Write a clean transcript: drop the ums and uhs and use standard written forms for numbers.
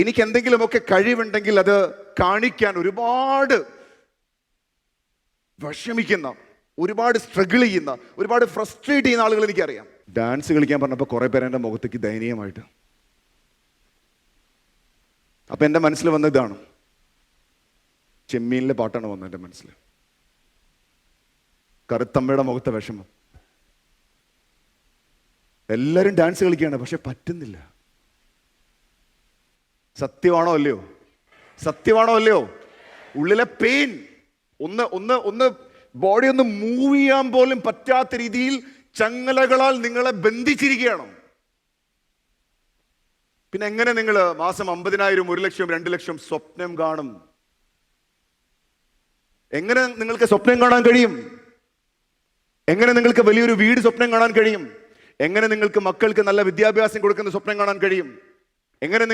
എനിക്ക് എന്തെങ്കിലുമൊക്കെ കഴിവുണ്ടെങ്കിൽ അത് കാണിക്കാൻ ഒരുപാട് വിഷമിക്കുന്ന, ഒരുപാട് സ്ട്രഗിൾ ചെയ്യുന്ന, ഒരുപാട് ഫ്രസ്ട്രേറ്റ് ചെയ്യുന്ന ആളുകൾ എനിക്കറിയാം. ഡാൻസ് കളിക്കാൻ പറഞ്ഞപ്പോൾ കുറെ പേര് എൻ്റെ മുഖത്തേക്ക് ദയനീയമായിട്ട്. അപ്പൊ എൻ്റെ മനസ്സിൽ വന്ന ഇതാണ്, ചെമ്മീനിലെ പാട്ടാണ് വന്നത് എൻ്റെ മനസ്സിൽ. കറുത്തമ്മയുടെ മുഖത്തെ വിഷമം. എല്ലാവരും ഡാൻസ് കളിക്കുകയാണ്, പക്ഷെ പറ്റുന്നില്ല. സത്യമാണോ അല്ലയോ? സത്യമാണോ അല്ലയോ? ഉള്ളിലെ പെയിൻ, ഒന്ന് ബോഡി ഒന്ന് മൂവ് ചെയ്യാൻ പോലും പറ്റാത്ത രീതിയിൽ ചങ്ങലകളാൽ നിങ്ങളെ ബന്ധിച്ചിരിക്കുകയാണ്. പിന്നെ എങ്ങനെ നിങ്ങൾ മാസം 50,000, 1 ലക്ഷം, 2 ലക്ഷം സ്വപ്നം കാണും? എങ്ങനെ നിങ്ങൾക്ക് സ്വപ്നം കാണാൻ കഴിയും? എങ്ങനെ നിങ്ങൾക്ക് വലിയൊരു വീട് സ്വപ്നം കാണാൻ കഴിയും? എങ്ങനെ നിങ്ങൾക്ക് മക്കൾക്ക് നല്ല വിദ്യാഭ്യാസം കൊടുക്കുന്ന സ്വപ്നം കാണാൻ കഴിയും? എങ്ങനെ